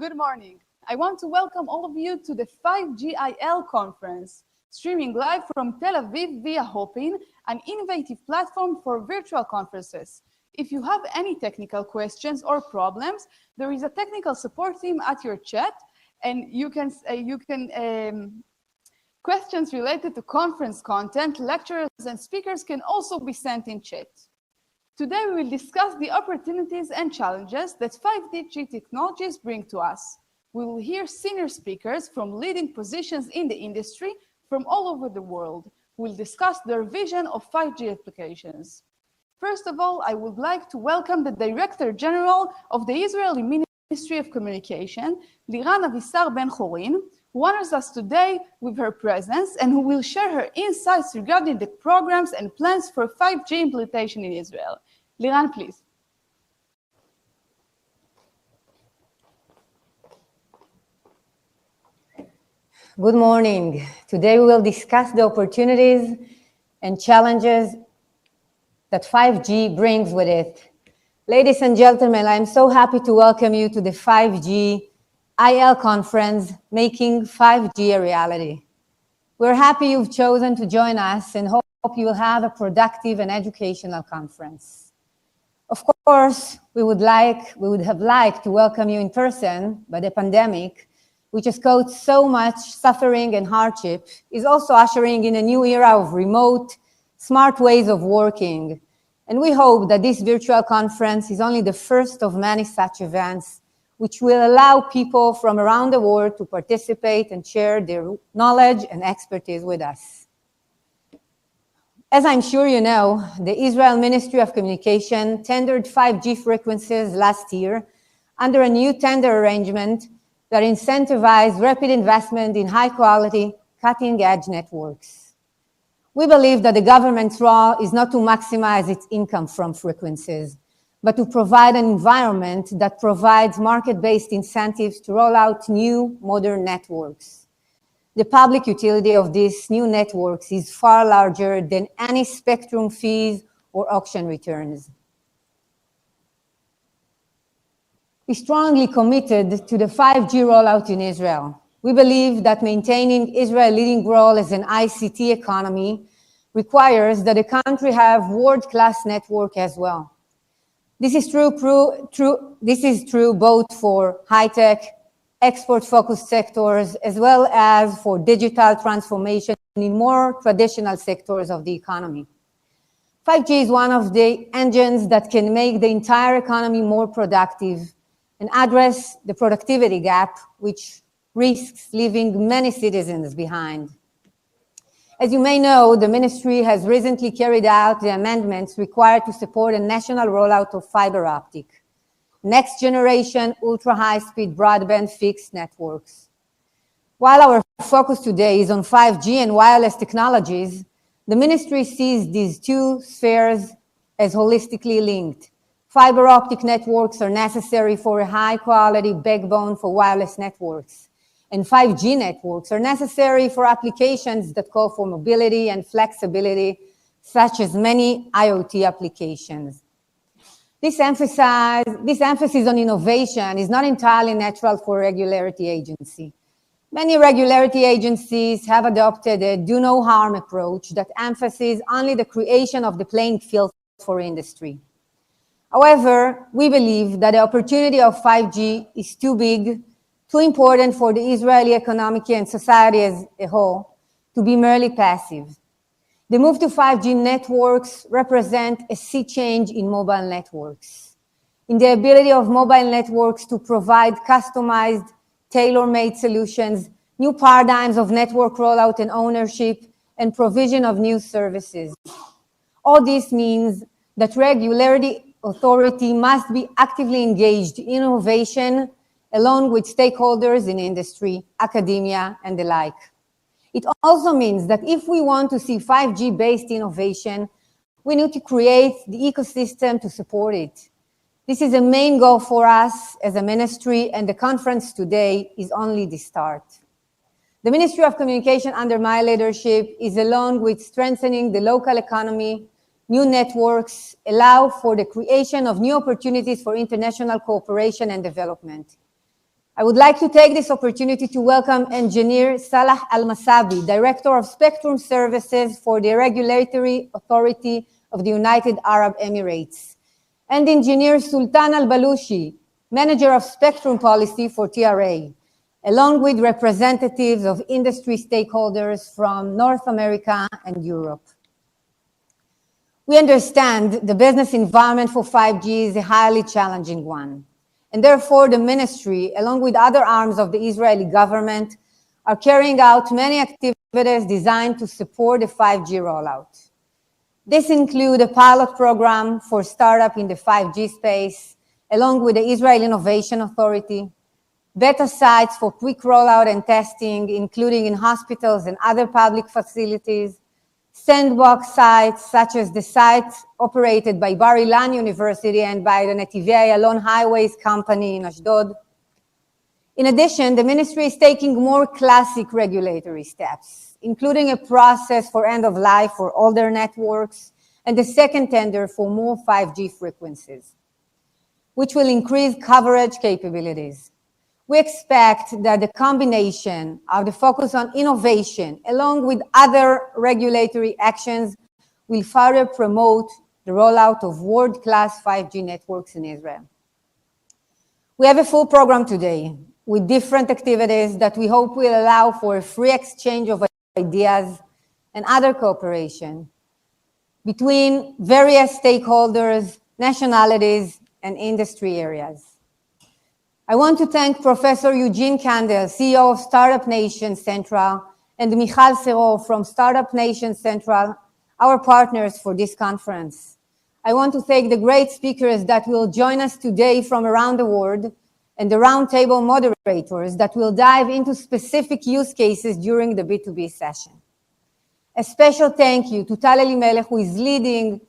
Good morning. I want to welcome all of you to the 5GIL conference, streaming live from Tel Aviv via Hopin, an innovative platform for virtual conferences. If you have any technical questions or problems, there is a technical support team at your chat, and questions related to conference content, lecturers, and speakers can also be sent in chat. Today, we will discuss the opportunities and challenges that 5G technologies bring to us. We will hear senior speakers from leading positions in the industry from all over the world. We'll discuss their vision of 5G applications. First of all, I would like to welcome the Director General of the Israeli Ministry of Communication, Liran Avisar Ben-Chorin, who honors us today with her presence and who will share her insights regarding the programs and plans for 5G implementation in Israel. Liran, please. Good morning. Today we will discuss the opportunities and challenges that 5G brings with it. Ladies and gentlemen, I'm so happy to welcome you to the 5G IL conference, Making 5G a Reality. We're happy you've chosen to join us and hope you will have a productive and educational conference. Of course, we would have liked to welcome you in person, but the pandemic, which has caused so much suffering and hardship, is also ushering in a new era of remote, smart ways of working. And we hope that this virtual conference is only the first of many such events, which will allow people from around the world to participate and share their knowledge and expertise with us. As I'm sure you know, the Israel Ministry of Communication tendered 5G frequencies last year under a new tender arrangement that incentivized rapid investment in high-quality, cutting-edge networks. We believe that the government's role is not to maximize its income from frequencies, but to provide an environment that provides market-based incentives to roll out new, modern networks. The public utility of these new networks is far larger than any spectrum fees or auction returns. We strongly committed to the 5G rollout in Israel. We believe that maintaining Israel's leading role as an ICT economy requires that the country have world-class network as well. This is true both for high-tech, export-focused sectors, as well as for digital transformation in more traditional sectors of the economy. 5G is one of the engines that can make the entire economy more productive and address the productivity gap, which risks leaving many citizens behind. As you may know, the ministry has recently carried out the amendments required to support a national rollout of fiber optic, next generation ultra-high-speed broadband fixed networks. While our focus today is on 5G and wireless technologies, the ministry sees these two spheres as holistically linked. Fiber optic networks are necessary for a high-quality backbone for wireless networks, and 5G networks are necessary for applications that call for mobility and flexibility, such as many IoT applications. This emphasis on innovation is not entirely natural for a regulatory agency. Many regulatory agencies have adopted a do-no-harm approach that emphasizes only the creation of the playing field for industry. However, we believe that the opportunity of 5G is too big, too important for the Israeli economy and society as a whole to be merely passive. The move to 5G networks represent a sea change in mobile networks, in the ability of mobile networks to provide customized, tailor-made solutions, new paradigms of network rollout and ownership, and provision of new services. All this means that regulatory authority must be actively engaged in innovation along with stakeholders in industry, academia, and the like. It also means that if we want to see 5G-based innovation, we need to create the ecosystem to support it. This is a main goal for us as a ministry, and the conference today is only the start. The Ministry of Communication under my leadership is, along with strengthening the local economy, new networks, allow for the creation of new opportunities for international cooperation and development. I would like to take this opportunity to welcome Engineer Salah Al-Masabi, Director of Spectrum Services for the Regulatory Authority of the United Arab Emirates, and Engineer Sultan Al-Balooshi, Manager of Spectrum Policy for TRA, along with representatives of industry stakeholders from North America and Europe. We understand the business environment for 5G is a highly challenging one, and therefore the ministry, along with other arms of the Israeli government, are carrying out many activities designed to support the 5G rollout. This includes a pilot program for startup in the 5G space, along with the Israel Innovation Authority, beta sites for quick rollout and testing, including in hospitals and other public facilities, sandbox sites such as the site operated by Bar Ilan University and by the Netivei Alon Highways Company in Ashdod. In addition, the ministry is taking more classic regulatory steps, including a process for end of life for older networks and a second tender for more 5G frequencies, which will increase coverage capabilities. We expect that the combination of the focus on innovation along with other regulatory actions will further promote the rollout of world-class 5G networks in Israel. We have a full program today with different activities that we hope will allow for a free exchange of ideas and other cooperation between various stakeholders, nationalities, and industry areas. I want to thank Professor Eugene Kandel, CEO of Startup Nation Central, and Michal Serov from Startup Nation Central, our partners for this conference. I want to thank the great speakers that will join us today from around the world and the roundtable moderators that will dive into specific use cases during the B2B session. A special thank you to Tal Elimelech, who is leading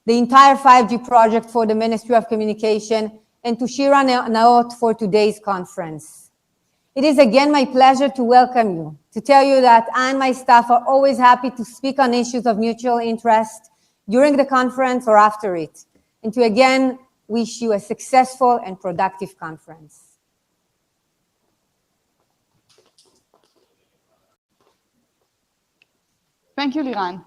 the entire 5G project for the Ministry of Communication, and to Shira Naot for today's conference. It is again my pleasure to welcome you, to tell you that I and my staff are always happy to speak on issues of mutual interest during the conference or after it, and to again wish you a successful and productive conference. Thank you, Liran.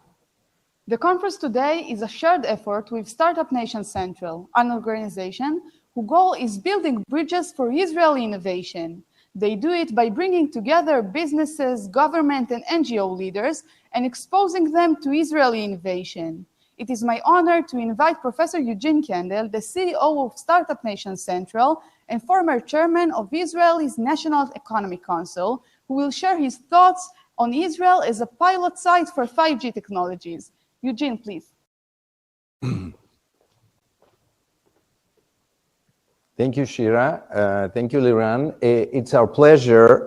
The conference today is a shared effort with Startup Nation Central, an organization whose goal is building bridges for Israeli innovation. They do it by bringing together businesses, government, and NGO leaders and exposing them to Israeli innovation. It is my honor to invite Professor Eugene Kandel, the CEO of Startup Nation Central and former chairman of Israel's National Economic Council, who will share his thoughts on Israel as a pilot site for 5G technologies. Eugene, please. Thank you, Shira. Thank you, Liran. It's our pleasure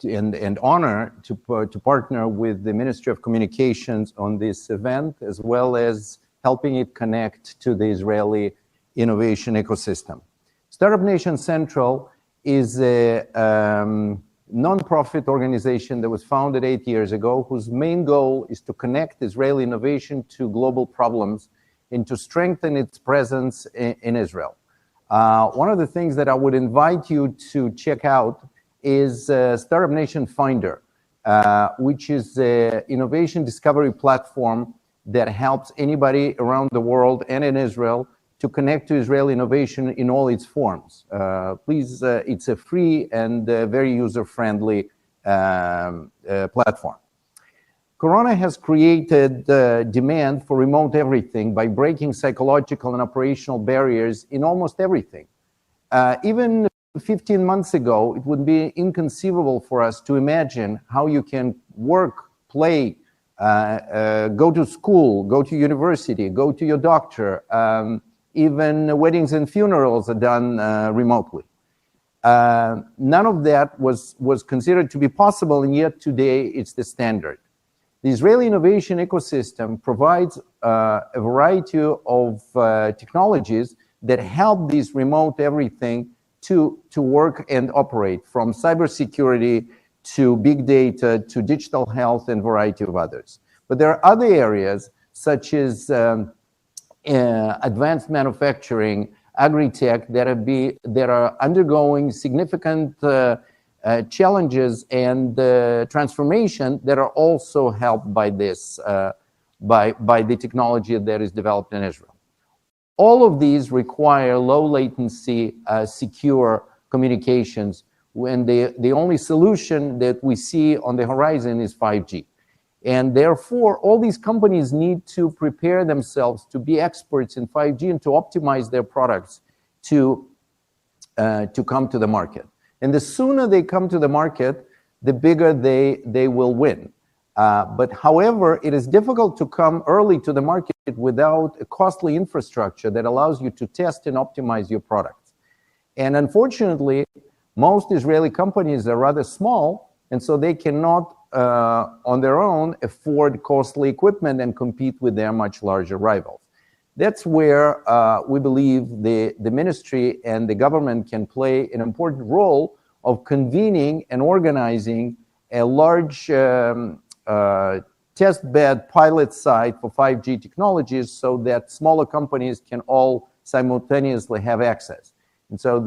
and honor to partner with the Ministry of Communications on this event, as well as helping it connect to the Israeli innovation ecosystem. Startup Nation Central is a non-profit organization that was founded 8 years ago, whose main goal is to connect Israeli innovation to global problems and to strengthen its presence in Israel. One of the things that I would invite you to check out is Startup Nation Finder, which is an innovation discovery platform that helps anybody around the world and in Israel to connect to Israeli innovation in all its forms. Please, it's a free and very user-friendly platform. Corona has created demand for remote everything by breaking psychological and operational barriers in almost everything. Even 15 months ago, it would be inconceivable for us to imagine how you can work, play, go to school, go to university, go to your doctor. Even weddings and funerals are done remotely. None of that was considered to be possible, and yet today it's the standard. The Israeli innovation ecosystem provides a variety of technologies that help this remote everything to work and operate, from cybersecurity to big data to digital health and a variety of others. But there are other areas such as advanced manufacturing, agri-tech that are undergoing significant challenges and transformation that are also helped by this, by the technology that is developed in Israel. All of these require low latency, secure communications, when the only solution that we see on the horizon is 5G. And therefore, all these companies need to prepare themselves to be experts in 5G and to optimize their products to come to the market. And the sooner they come to the market, the bigger they will win. But however, it is difficult to come early to the market without a costly infrastructure that allows you to test and optimize your products. And unfortunately, most Israeli companies are rather small, and so they cannot, on their own, afford costly equipment and compete with their much larger rivals. That's where we believe the ministry and the government can play an important role of convening and organizing a large test bed pilot site for 5G technologies so that smaller companies can all simultaneously have access. And so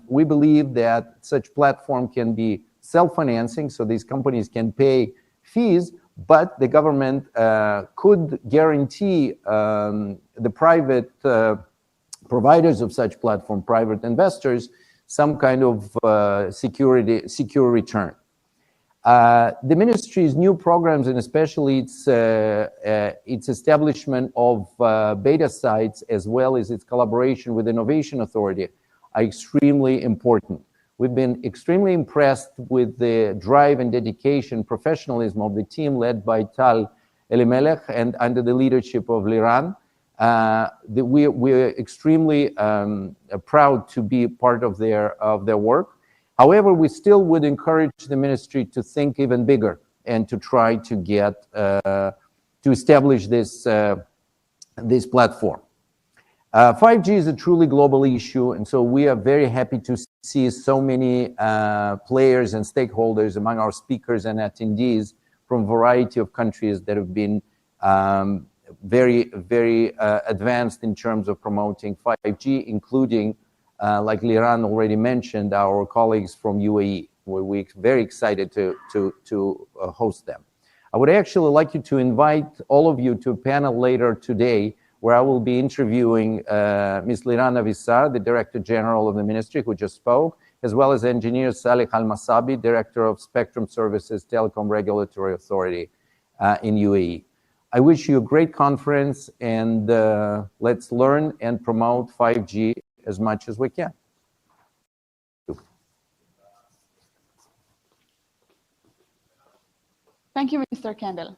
we believe that such platform can be self-financing, so these companies can pay fees, but the government could guarantee the private providers of such platform, private investors, some kind of secure return. The ministry's new programs, and especially its establishment of beta sites, as well as its collaboration with Innovation Authority, are extremely important. We've been extremely impressed with the drive and dedication, professionalism of the team led by Tal Elimelech and under the leadership of Liran. We're extremely proud to be part of their work. However, we still would encourage the ministry to think even bigger and to try to get to establish this platform. 5G is a truly global issue, and so we are very happy to see so many players and stakeholders among our speakers and attendees from a variety of countries that have been very advanced in terms of promoting 5G, including, like Liran already mentioned, our colleagues from UAE, where we're very excited to host them. I would actually like you to invite all of you to a panel later today where I will be interviewing Ms. Liran Avissar, the Director General of the Ministry, who just spoke, as well as Engineer Salih Al-Masabi, Director of Spectrum Services Telecom Regulatory Authority in UAE. I wish you a great conference, and let's learn and promote 5G as much as we can. Thank you, Mr. Kandel.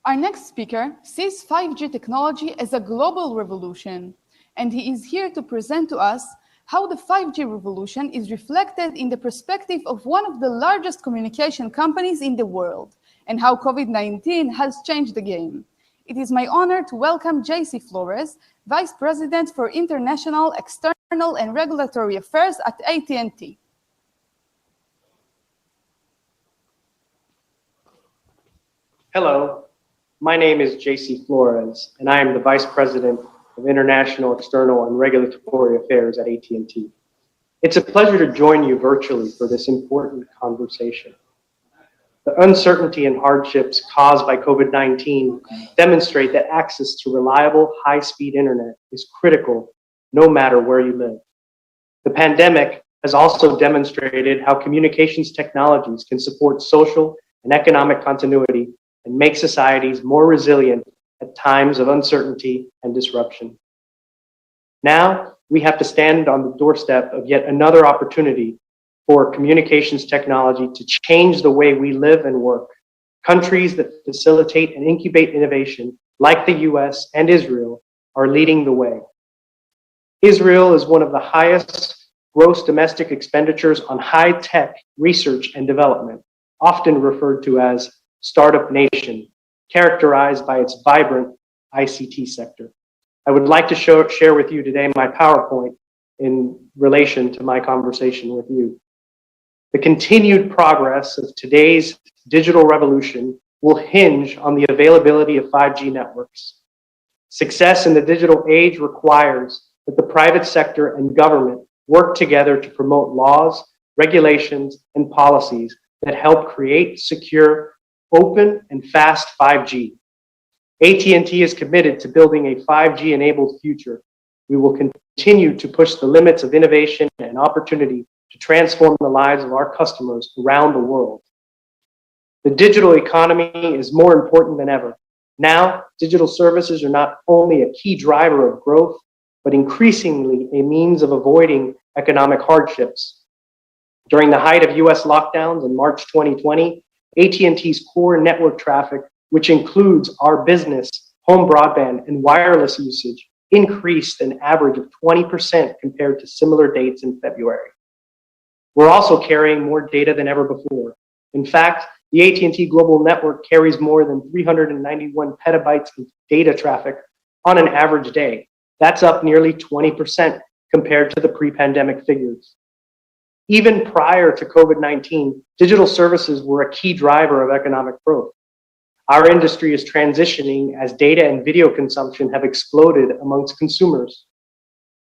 Our next speaker sees 5G technology as a global revolution, and he is here to present to us how the 5G revolution is reflected in the perspective of one of the largest communication companies in the world, and how COVID-19 has changed the game. It is my honor to welcome J.C. Flores, Vice President for International, External, and Regulatory Affairs at AT&T. Hello. My name is J.C. Flores, and I am the Vice President of International, External, and Regulatory Affairs at AT&T. It's a pleasure to join you virtually for this important conversation. The uncertainty and hardships caused by COVID-19 demonstrate that access to reliable, high-speed internet is critical no matter where you live. The pandemic has also demonstrated how communications technologies can support social and economic continuity and make societies more resilient at times of uncertainty and disruption. Now, we have to stand on the doorstep of yet another opportunity for communications technology to change the way we live and work. Countries that facilitate and incubate innovation, like the US and Israel, are leading the way. Israel is one of the highest gross domestic expenditures on high-tech research and development, often referred to as startup nation, characterized by its vibrant ICT sector. I would like to share with you today my PowerPoint in relation to my conversation with you. The continued progress of today's digital revolution will hinge on the availability of 5G networks. Success in the digital age requires that the private sector and government work together to promote laws, regulations, and policies that help create secure, open, and fast 5G. AT&T is committed to building a 5G-enabled future. We will continue to push the limits of innovation and opportunity to transform the lives of our customers around the world. The digital economy is more important than ever. Now, digital services are not only a key driver of growth, but increasingly a means of avoiding economic hardships. During the height of US lockdowns in March 2020, AT&T's core network traffic, which includes our business, home broadband, and wireless usage, increased an average of 20% compared to similar dates in February. We're also carrying more data than ever before. In fact, the AT&T global network carries more than 391 petabytes of data traffic on an average day. That's up nearly 20% compared to the pre-pandemic figures. Even prior to COVID-19, digital services were a key driver of economic growth. Our industry is transitioning as data and video consumption have exploded amongst consumers.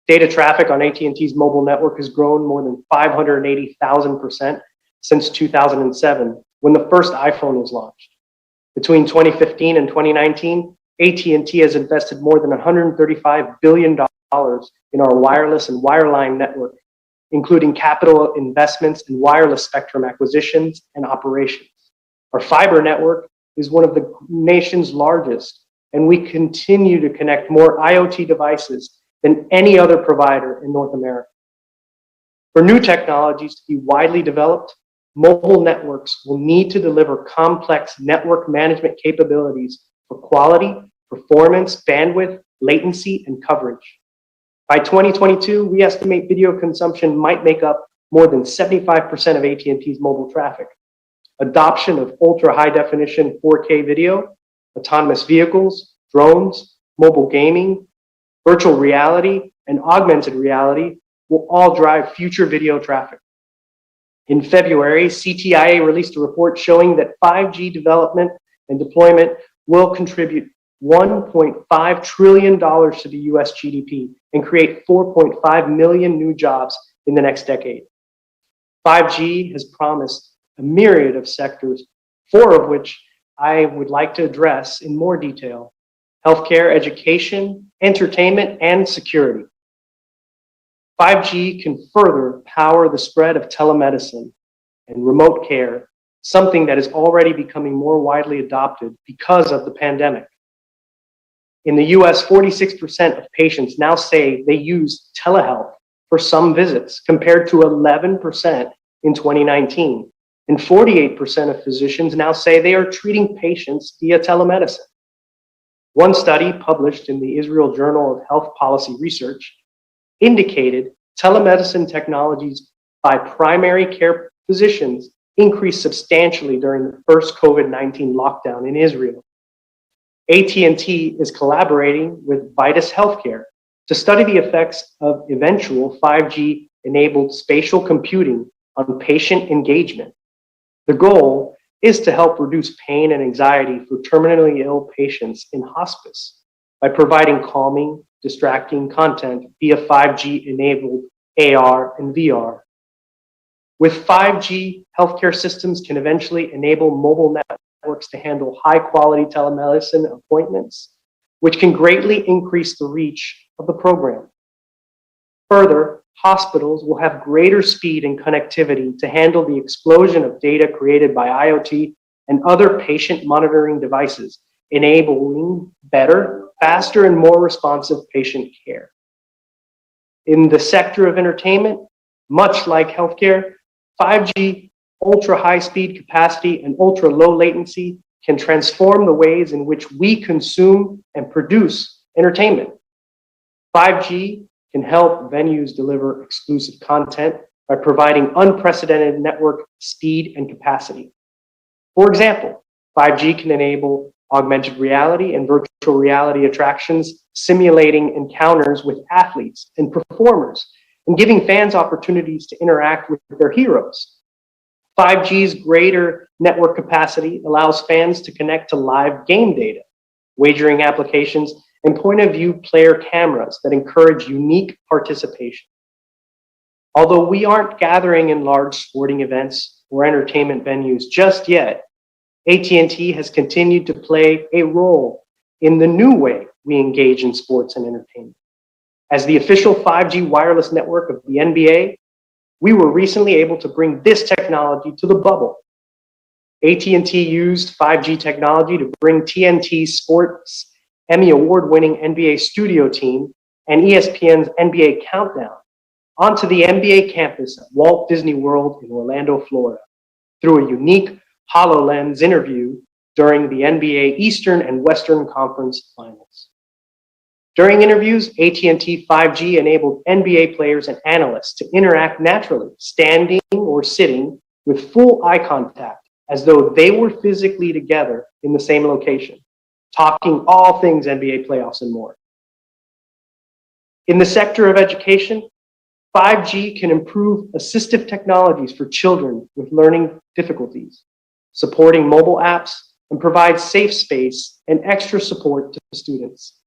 Data traffic on AT&T's mobile network has grown more than 580,000% since 2007, when the first iPhone was launched. Between 2015 and 2019, AT&T has invested more than $135 billion in our wireless and wireline network, including capital investments in wireless spectrum acquisitions and operations. Our fiber network is one of the nation's largest, and we continue to connect more IoT devices than any other provider in North America. For new technologies to be widely developed, mobile networks will need to deliver complex network management capabilities for quality, performance, bandwidth, latency, and coverage. By 2022, we estimate video consumption might make up more than 75% of AT&T's mobile traffic. Adoption of ultra-high definition 4K video, autonomous vehicles, drones, mobile gaming, virtual reality, and augmented reality will all drive future video traffic. In February, CTIA released a report showing that 5G development and deployment will contribute $1.5 trillion to the US GDP and create 4.5 million new jobs in the next decade. 5G has promised a myriad of sectors, 4 of which I would like to address in more detail: healthcare, education, entertainment, and security. 5G can further power the spread of telemedicine and remote care, something that is already becoming more widely adopted because of the pandemic. In the US, 46% of patients now say they use telehealth for some visits, compared to 11% in 2019. And 48% of physicians now say they are treating patients via telemedicine. One study published in the Israel Journal of Health Policy Research indicated telemedicine technologies by primary care physicians increased substantially during the first COVID-19 lockdown in Israel. AT&T is collaborating with Vitus Healthcare to study the effects of eventual 5G-enabled spatial computing on patient engagement. The goal is to help reduce pain and anxiety for terminally ill patients in hospice by providing calming, distracting content via 5G-enabled AR and VR. With 5G, healthcare systems can eventually enable mobile networks to handle high-quality telemedicine appointments, which can greatly increase the reach of the program. Further, hospitals will have greater speed and connectivity to handle the explosion of data created by IoT and other patient monitoring devices, enabling better, faster, and more responsive patient care. In the sector of entertainment, much like healthcare, 5G, ultra-high speed capacity, and ultra-low latency can transform the ways in which we consume and produce entertainment. 5G can help venues deliver exclusive content by providing unprecedented network speed and capacity. For example, 5G can enable augmented reality and virtual reality attractions, simulating encounters with athletes and performers, and giving fans opportunities to interact with their heroes. 5G's greater network capacity allows fans to connect to live game data, wagering applications, and point-of-view player cameras that encourage unique participation. Although we aren't gathering in large sporting events or entertainment venues just yet, AT&T has continued to play a role in the new way we engage in sports and entertainment. As the official 5G wireless network of the NBA, we were recently able to bring this technology to the bubble. AT&T used 5G technology to bring TNT Sports' Emmy Award-winning NBA studio team and ESPN's NBA Countdown onto the NBA campus at Walt Disney World in Orlando, Florida, through a unique HoloLens interview during the NBA Eastern and Western Conference Finals. During interviews, AT&T 5G enabled NBA players and analysts to interact naturally, standing or sitting with full eye contact, as though they were physically together in the same location, talking all things NBA playoffs and more. In the sector of education, 5G can improve assistive technologies for children with learning difficulties, supporting mobile apps, and provide safe space and extra support to students.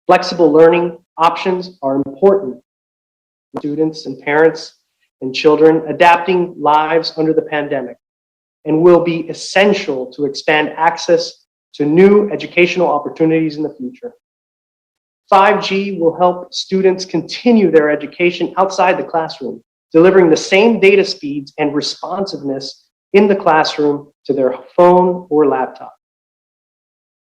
Flexible learning options are important for students and parents and children adapting lives under the pandemic, and will be essential to expand access to new educational opportunities in the future. 5G will help students continue their education outside the classroom, delivering the same data speeds and responsiveness in the classroom to their phone or laptop.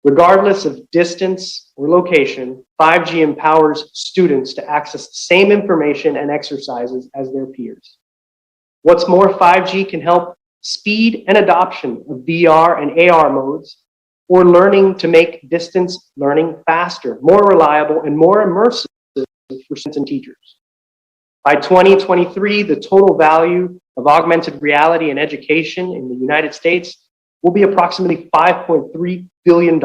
Regardless of distance or location, 5G empowers students to access the same information and exercises as their peers. What's more, 5G can help speed and adoption of VR and AR modes, or learning to make distance learning faster, more reliable, and more immersive for students and teachers. By 2023, the total value of augmented reality in education in the United States will be approximately $5.3 billion.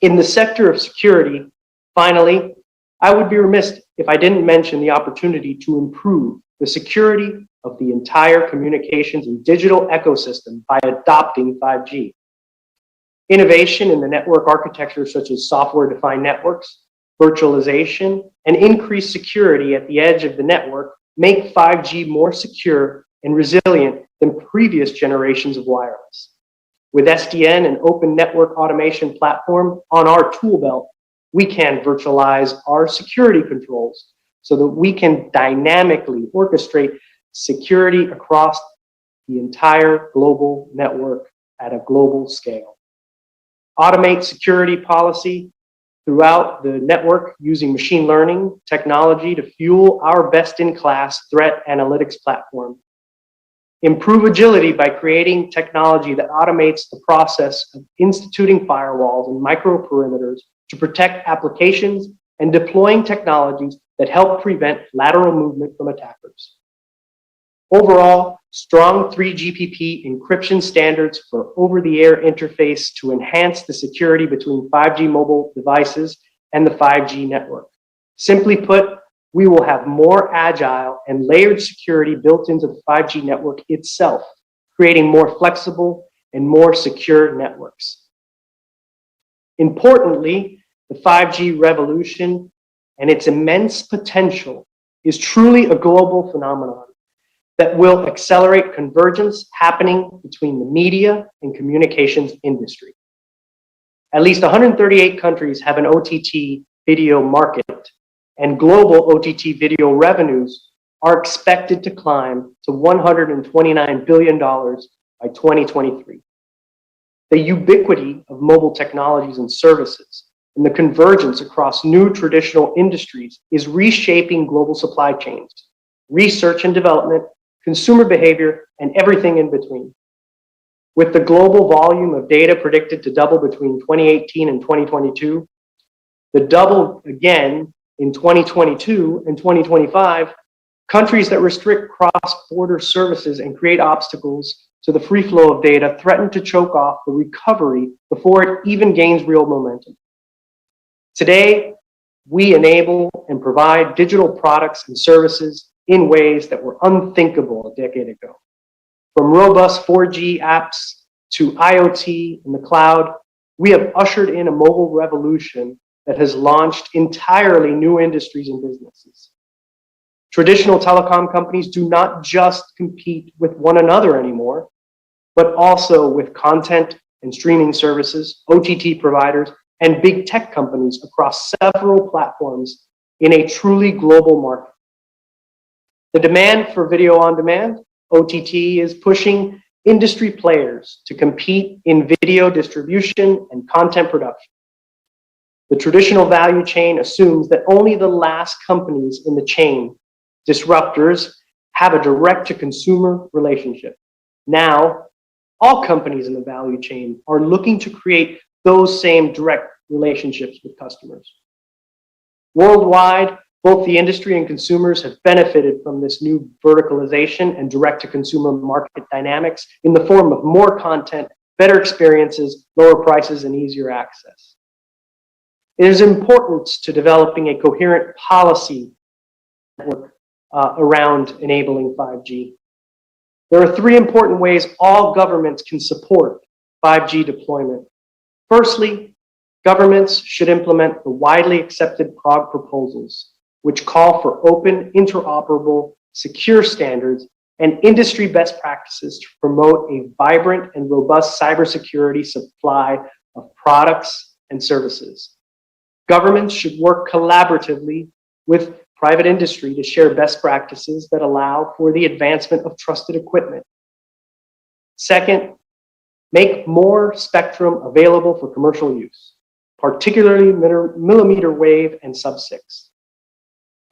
In the sector of security, finally, I would be remiss if I didn't mention the opportunity to improve the security of the entire communications and digital ecosystem by adopting 5G. Innovation in the network architecture, such as software-defined networks, virtualization, and increased security at the edge of the network make 5G more secure and resilient than previous generations of wireless. With SDN and Open Network Automation Platform on our tool belt, we can virtualize our security controls so that we can dynamically orchestrate security across the entire global network at a global scale. Automate security policy throughout the network using machine learning technology to fuel our best-in-class threat analytics platform. Improve agility by creating technology that automates the process of instituting firewalls and microperimeters to protect applications, and deploying technologies that help prevent lateral movement from attackers. Overall, strong 3GPP encryption standards for over-the-air interface to enhance the security between 5G mobile devices and the 5G network. Simply put, we will have more agile and layered security built into the 5G network itself, creating more flexible and more secure networks. Importantly, the 5G revolution and its immense potential is truly a global phenomenon that will accelerate convergence happening between the media and communications industry. At least 138 countries have an OTT video market, and global OTT video revenues are expected to climb to $129 billion by 2023. The ubiquity of mobile technologies and services and the convergence across new traditional industries is reshaping global supply chains, research and development, consumer behavior, and everything in between. With the global volume of data predicted to double between 2018 and 2022, the double again in 2022 and 2025, countries that restrict cross-border services and create obstacles to the free flow of data threaten to choke off the recovery before it even gains real momentum. Today, we enable and provide digital products and services in ways that were unthinkable a decade ago. From robust 4G apps to IoT in the cloud, we have ushered in a mobile revolution that has launched entirely new industries and businesses. Traditional telecom companies do not just compete with one another anymore, but also with content and streaming services, OTT providers, and big tech companies across several platforms in a truly global market. The demand for video on demand, OTT, is pushing industry players to compete in video distribution and content production. The traditional value chain assumes that only the last companies in the chain, disruptors, have a direct-to-consumer relationship. Now, all companies in the value chain are looking to create those same direct relationships with customers. Worldwide, both the industry and consumers have benefited from this new verticalization and direct-to-consumer market dynamics in the form of more content, better experiences, lower prices, and easier access. It is important to developing a coherent policy network around enabling 5G. There are three important ways all governments can support 5G deployment. Firstly, governments should implement the widely accepted Prague proposals, which call for open, interoperable, secure standards and industry best practices to promote a vibrant and robust cybersecurity supply of products and services. Governments should work collaboratively with private industry to share best practices that allow for the advancement of trusted equipment. Second, make more spectrum available for commercial use, particularly millimeter wave and sub-6.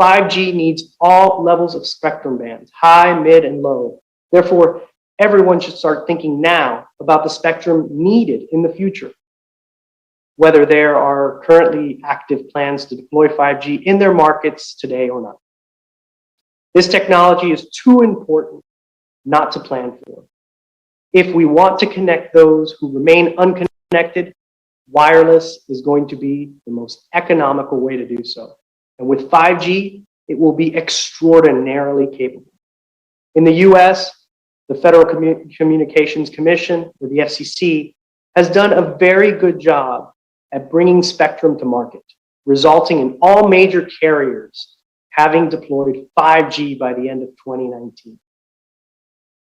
5G needs all levels of spectrum bands, high, mid, and low. Therefore, everyone should start thinking now about the spectrum needed in the future, whether there are currently active plans to deploy 5G in their markets today or not. This technology is too important not to plan for. If we want to connect those who remain unconnected, wireless is going to be the most economical way to do so. And with 5G, it will be extraordinarily capable. In the US, the Federal Communications Commission, or the FCC, has done a very good job at bringing spectrum to market, resulting in all major carriers having deployed 5G by the end of 2019.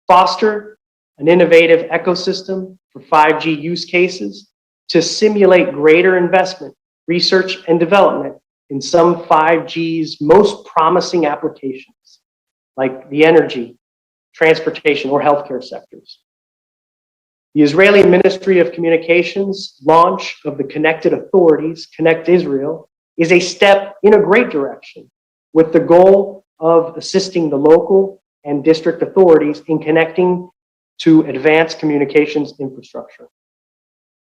Foster an innovative ecosystem for 5G use cases to simulate greater investment, research, and development in some 5G's most promising applications, like the energy, transportation, or healthcare sectors. The Israeli Ministry of Communications' launch of the Connected Authorities, Connect Israel, is a step in a great direction, with the goal of assisting the local and district authorities in connecting to advanced communications infrastructure.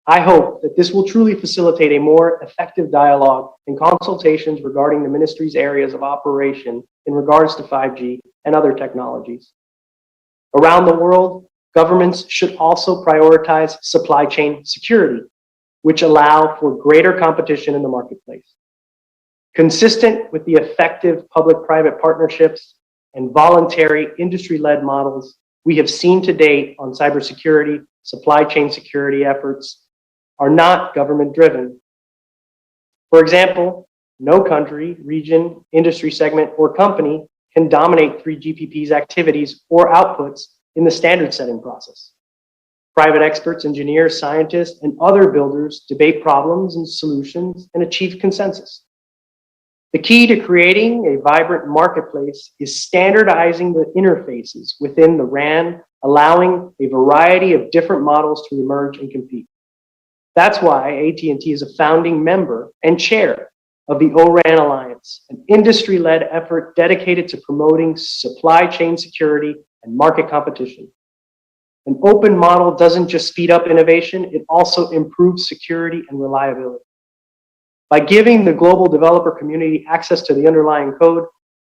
I hope that this will truly facilitate a more effective dialogue and consultations regarding the ministry's areas of operation in regards to 5G and other technologies. Around the world, governments should also prioritize supply chain security, which allow for greater competition in the marketplace. Consistent with the effective public-private partnerships and voluntary industry-led models we have seen to date on cybersecurity, supply chain security efforts are not government-driven. For example, no country, region, industry segment, or company can dominate 3GPP's activities or outputs in the standard setting process. Private experts, engineers, scientists, and other builders debate problems and solutions and achieve consensus. The key to creating a vibrant marketplace is standardizing the interfaces within the RAN, allowing a variety of different models to emerge and compete. That's why AT&T is a founding member and chair of the O-RAN Alliance, an industry-led effort dedicated to promoting supply chain security and market competition. An open model doesn't just speed up innovation, it also improves security and reliability. By giving the global developer community access to the underlying code,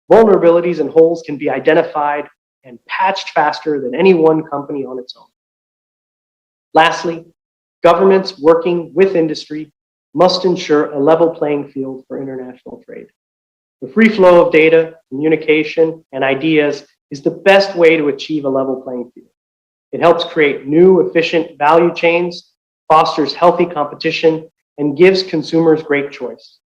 vulnerabilities and holes can be identified and patched faster than any one company on its own. Lastly, governments working with industry must ensure a level playing field for international trade. The free flow of data, communication, and ideas is the best way to achieve a level playing field. It helps create new, efficient value chains fosters healthy competition, and gives consumers great choice.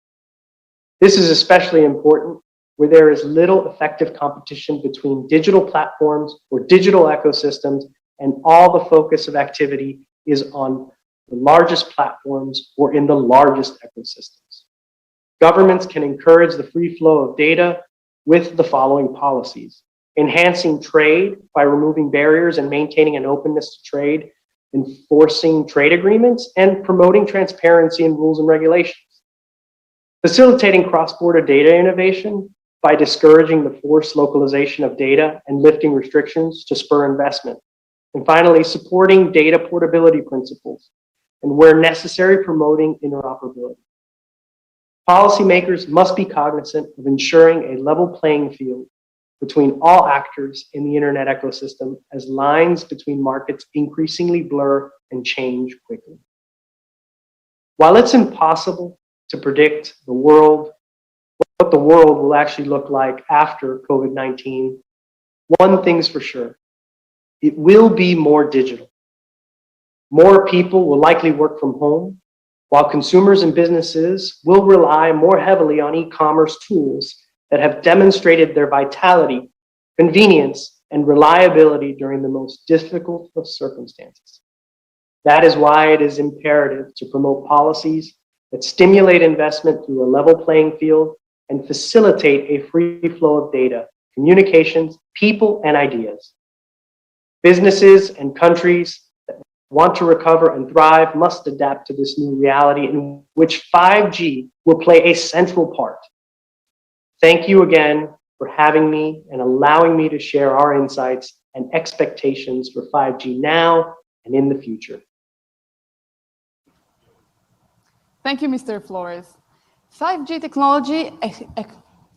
This is especially important where there is little effective competition between digital platforms or digital ecosystems, and all the focus of activity is on the largest platforms or in the largest ecosystems. Governments can encourage the free flow of data with the following policies: enhancing trade by removing barriers and maintaining an openness to trade, enforcing trade agreements, and promoting transparency in rules and regulations. Facilitating cross-border data innovation by discouraging the forced localization of data and lifting restrictions to spur investment. And finally, supporting data portability principles, and where necessary, promoting interoperability. Policymakers must be cognizant of ensuring a level playing field between all actors in the internet ecosystem as lines between markets increasingly blur and change quickly. While it's impossible to predict what the world will actually look like after COVID-19, one thing's for sure: it will be more digital. More people will likely work from home, while consumers and businesses will rely more heavily on e-commerce tools that have demonstrated their vitality, convenience, and reliability during the most difficult of circumstances. That is why it is imperative to promote policies that stimulate investment through a level playing field and facilitate a free flow of data, communications, people, and ideas. Businesses and countries that want to recover and thrive must adapt to this new reality in which 5G will play a central part. Thank you again for having me and allowing me to share our insights and expectations for 5G now and in the future. Thank you, Mr. Flores. 5G technology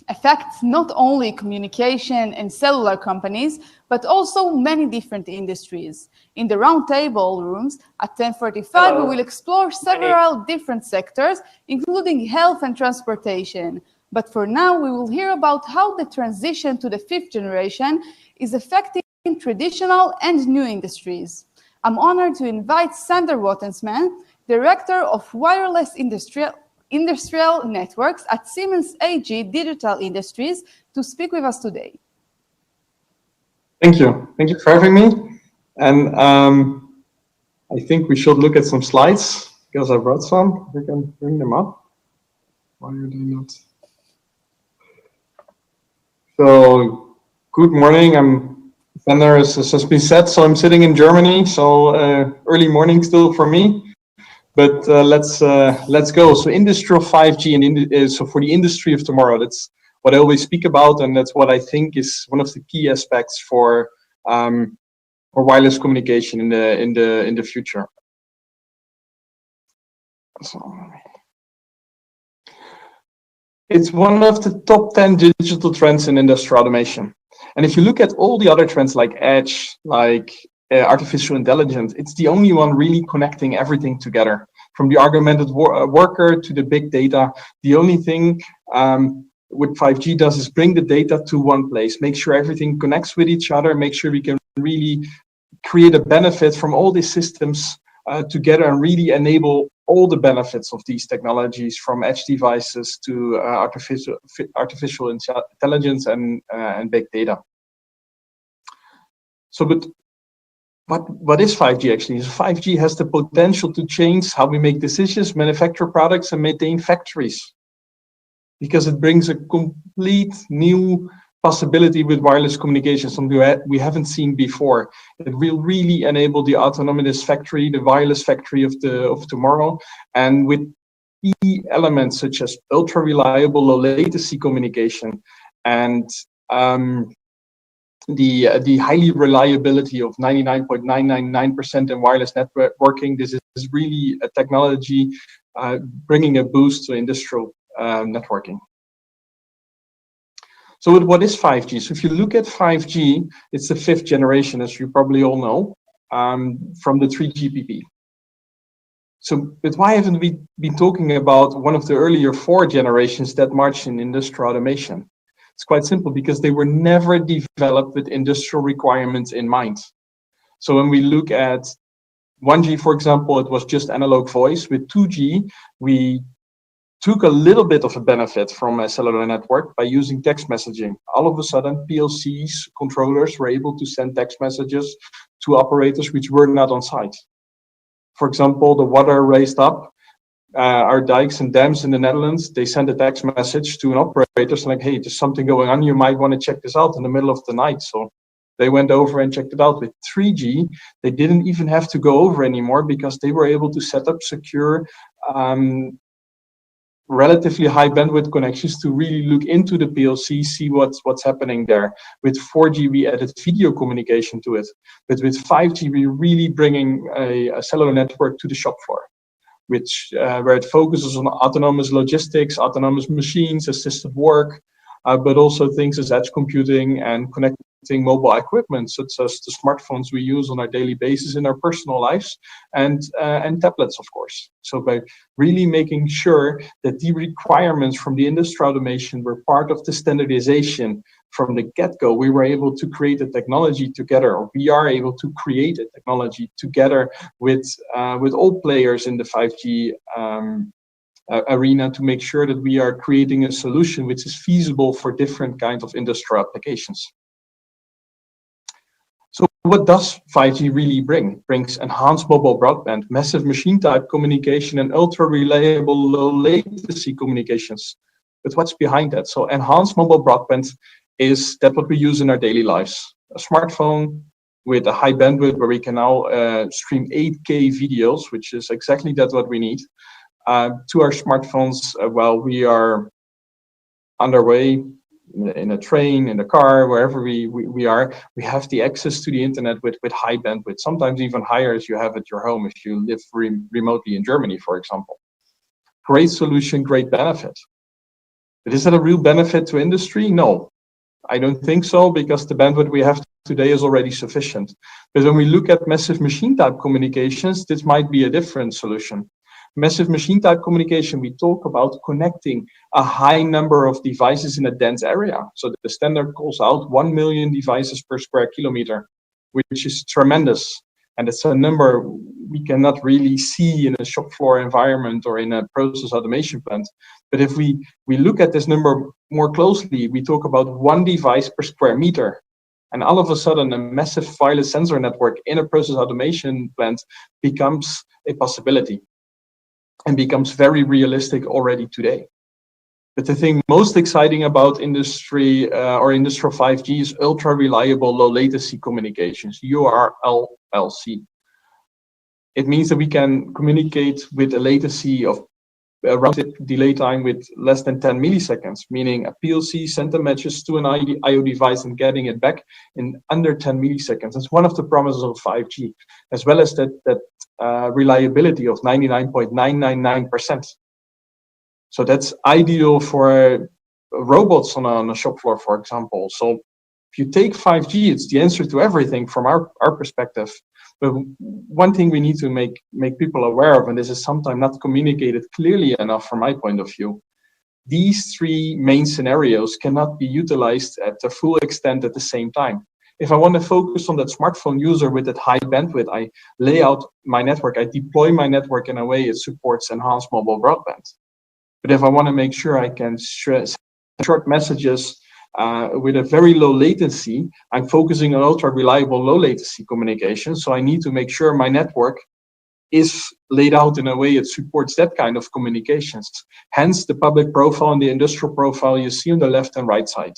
affects not only communication and cellular companies, but also many different industries. In the roundtable rooms at 10:45, we will explore several different sectors, including health and transportation. But for now, we will hear about how the transition to the 5th generation is affecting traditional and new industries. I'm honored to invite Sander Rotmensen, Director of Wireless Industrial Networks at Siemens AG Digital Industries, to speak with us today. Thank you. Thank you for having me. And I think we should look at some slides because I brought some. We can bring them up. Why are they not? So, good morning. I'm Sander, as has been said. So I'm sitting in Germany. So early morning still for me. But let's go. So industrial 5G and so for the industry of tomorrow, that's what I always speak about, and that's what I think is one of the key aspects for wireless communication in the future. So, it's one of the top 10 digital trends in industrial automation. And if you look at all the other trends like edge, like artificial intelligence, it's the only one really connecting everything together. From the augmented worker to the big data, the only thing what 5G does is bring the data to one place, make sure everything connects with each other, make sure we can really create a benefit from all these systems together and really enable all the benefits of these technologies, from edge devices to artificial intelligence and big data. So, but what is 5G actually? 5G has the potential to change how we make decisions, manufacture products, and maintain factories, because it brings a complete new possibility with wireless communication, something we haven't seen before. It will really enable the autonomous factory, the wireless factory of tomorrow, and with key elements such as ultra reliable, low latency communication, and the highly reliability of 99.999% in wireless networking. This is really a technology bringing a boost to industrial networking. So what is 5G? So if you look at 5G, it's the 5th generation, as you probably all know, from the 3GPP. So, but why haven't we been talking about one of the earlier 4 generations that marched in industrial automation? It's quite simple, because they were never developed with industrial requirements in mind. So when we look at 1G, for example, it was just analog voice. With 2G, we took a little bit of a benefit from a cellular network by using text messaging. All of a sudden, PLCs, controllers were able to send text messages to operators which were not on site. For example, the water raised up, our dikes and dams in the Netherlands, they send a text message to an operator saying, like, hey, there's something going on, you might want to check this out in the middle of the night. So they went over and checked it out. With 3G, they didn't even have to go over anymore because they were able to set up secure, relatively high bandwidth connections to really look into the PLC, see what's happening there. With 4G, we added video communication to it. But with 5G, we're really bringing a cellular network to the shop floor, where it focuses on autonomous logistics, autonomous machines, assisted work, but also things as edge computing and connecting mobile equipment, such as the smartphones we use on our daily basis in our personal lives, and tablets, of course. So by really making sure that the requirements from the industrial automation were part of the standardization from the get-go, we were able to create a technology together, or we are able to create a technology together with all players in the 5G arena to make sure that we are creating a solution which is feasible for different kinds of industrial applications. So what does 5G really bring? It brings enhanced mobile broadband, massive machine type communication, and ultra reliable low latency communications. But what's behind that? So enhanced mobile broadband is that what we use in our daily lives. A smartphone with a high bandwidth where we can now stream 8K videos, which is exactly that what we need, to our smartphones while we are underway in a train, in a car, wherever we are. We have the access to the internet with high bandwidth, sometimes even higher as you have at your home if you live remotely in Germany, for example. Great solution, great benefit. But is that a real benefit to industry? No, I don't think so, because the bandwidth we have today is already sufficient. But when we look at massive machine type communications, this might be a different solution. Massive machine type communication, we talk about connecting a high number of devices in a dense area. So the standard calls out 1 million devices per square kilometer, which is tremendous. And it's a number we cannot really see in a shop floor environment or in a process automation plant. But if we look at this number more closely, we talk about 1 device per square meter. And all of a sudden, a massive wireless sensor network in a process automation plant becomes a possibility and becomes very realistic already today. But the thing most exciting about industry or industrial 5G is ultra reliable low latency communications, URLLC. It means that we can communicate with a latency of around delay time with less than 10 milliseconds, meaning a PLC sent a message to an IO device and getting it back in under 10 milliseconds. That's one of the promises of 5G, as well as that reliability of 99.999%. So that's ideal for robots on a shop floor, for example. So if you take 5G, it's the answer to everything from our perspective. But one thing we need to make people aware of, and this is sometimes not communicated clearly enough from my point of view, these 3 main scenarios cannot be utilized at the full extent at the same time. If I want to focus on that smartphone user with that high bandwidth, I lay out my network, I deploy my network in a way it supports enhanced mobile broadband. But if I want to make sure I can send short messages with a very low latency, I'm focusing on ultra reliable low latency communication. So I need to make sure my network is laid out in a way it supports that kind of communications. Hence the public profile and the industrial profile you see on the left and right side.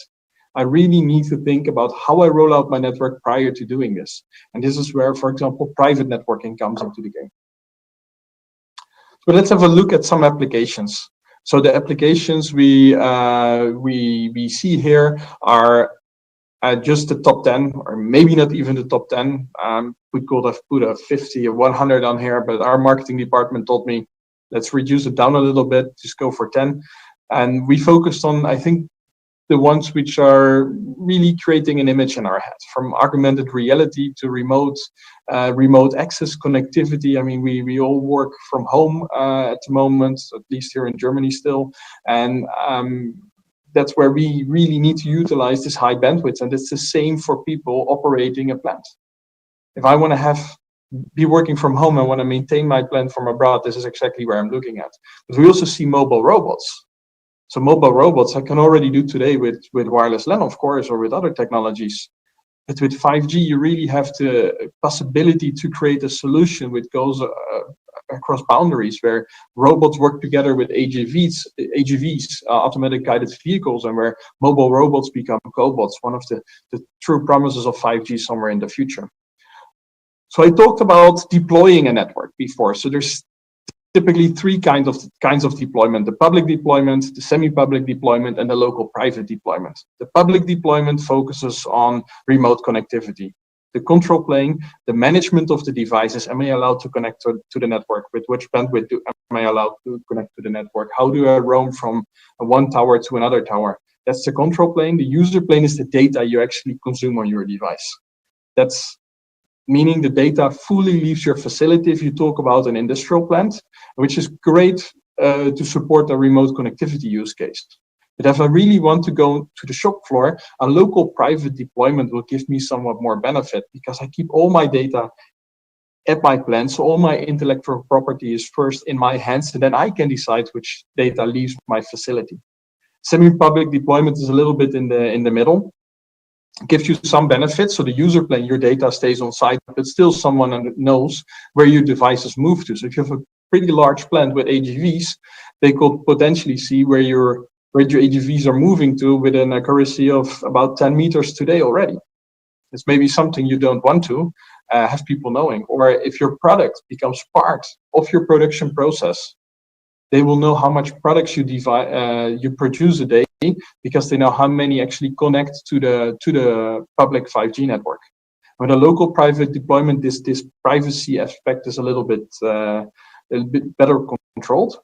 I really need to think about how I roll out my network prior to doing this. And this is where, for example, private networking comes into the game. So let's have a look at some applications. So the applications we see here are just the top 10, or maybe not even the top 10. We could have put a 50 or 100 on here, but our marketing department told me, let's reduce it down a little bit, just go for 10. And we focused on, I think, the ones which are really creating an image in our head, from augmented reality to remote access connectivity. I mean, we all work from home at the moment, at least here in Germany still. And that's where we really need to utilize this high bandwidth. And it's the same for people operating a plant. If I want to have be working from home and want to maintain my plant from abroad, this is exactly where I'm looking at. But we also see mobile robots. So mobile robots I can already do today with wireless LAN, of course, or with other technologies. But with 5G, you really have the possibility to create a solution which goes across boundaries, where robots work together with AGVs, automatic guided vehicles, and where mobile robots become cobots, one of the true promises of 5G somewhere in the future. So I talked about deploying a network before. So there's typically three kinds of deployment: the public deployment, the semi-public deployment, and the local private deployment. The public deployment focuses on remote connectivity, the control plane, the management of the devices. Am I allowed to connect to the network? With which bandwidth am I allowed to connect to the network? How do I roam from one tower to another tower? That's the control plane. The user plane is the data you actually consume on your device. That's meaning the data fully leaves your facility if you talk about an industrial plant, which is great to support a remote connectivity use case. But if I really want to go to the shop floor, a local private deployment will give me somewhat more benefit, because I keep all my data at my plant, so all my intellectual property is first in my hands, and then I can decide which data leaves my facility. Semi-public deployment is a little bit in the middle. It gives you some benefits, so the user plane, your data stays on site, but still someone knows where your devices move to. So if you have a pretty large plant with AGVs, they could potentially see where your AGVs are moving to with an accuracy of about 10 meters today already. It's maybe something you don't want to have people knowing. Or if your product becomes part of your production process, they will know how much products you produce a day, because they know how many actually connect to the public 5G network. With a local private deployment, this privacy aspect is a little bit better controlled.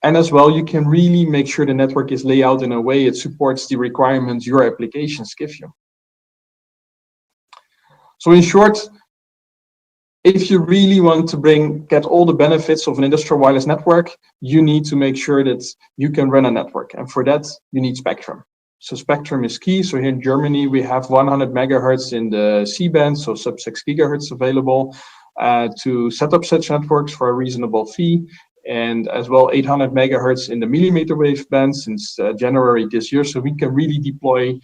And as well, you can really make sure the network is laid out in a way it supports the requirements your applications give you. So in short, if you really want to get all the benefits of an industrial wireless network, you need to make sure that you can run a network. And for that, you need spectrum. So spectrum is key. So here in Germany, we have 100 megahertz in the C-band, so sub-6 gigahertz available to set up such networks for a reasonable fee. And as well, 800 megahertz in the millimeter wave band since January this year. So we can really deploy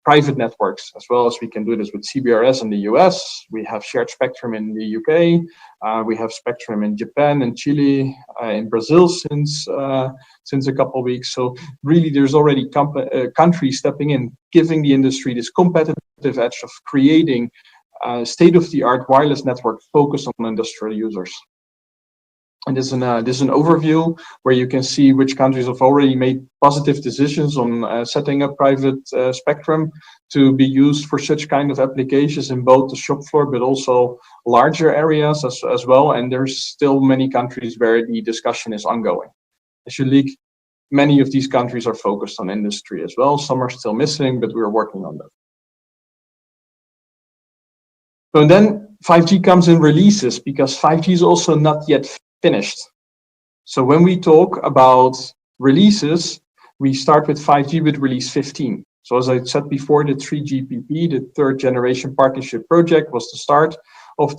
private networks, as well as we can do this with CBRS in the US. We have shared spectrum in the UK. We have spectrum in Japan and Chile, in Brazil since a couple of weeks. So really, there's already countries stepping in, giving the industry this competitive edge of creating state-of-the-art wireless network focused on industrial users. And this is an overview where you can see which countries have already made positive decisions on setting up private spectrum to be used for such kind of applications in both the shop floor, but also larger areas as well. And there's still many countries where the discussion is ongoing. As you leak, many of these countries are focused on industry as well. Some are still missing, but we're working on that. So then 5G comes in releases, because 5G is also not yet finished. So when we talk about releases, we start with 5G with release 15. So as I said before, the 3GPP, the third generation partnership project, was the start of